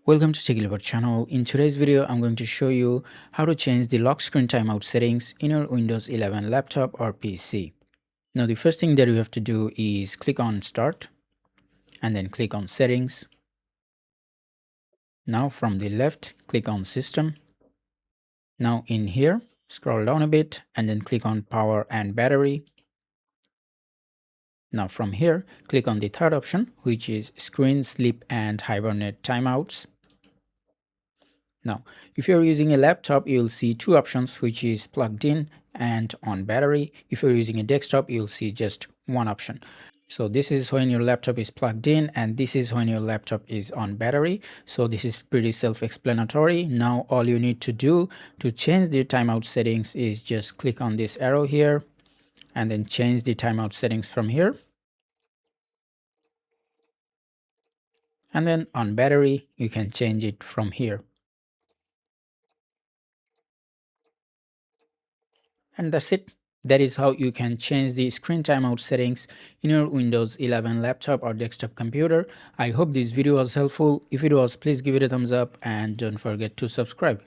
Welcome to Technical channel. In today's video, I'm going to show you how to change the lock screen timeout settings in your Windows 11 laptop or PC. Now, the first thing that you have to do is click on Start and then click on Settings. Now from the left, click on System. Now in here, scroll down a bit and then click on Power and Battery. Now from here, click on the third option, which is Screen, Sleep and Hibernate Timeouts. Now, if you're using a laptop, you'll see two options, which is plugged in and on battery. If you're using a desktop, you'll see just one option. So this is when your laptop is plugged in and this is when your laptop is on battery. So this is pretty self-explanatory. Now all you need to do to change the timeout settings is just click on this arrow here and then change the timeout settings from here. And then on battery, you can change it from here. And that's it. That is how you can change the screen timeout settings in your Windows 11 laptop or desktop computer. I hope this video was helpful. If it was, please give it a thumbs up and don't forget to subscribe.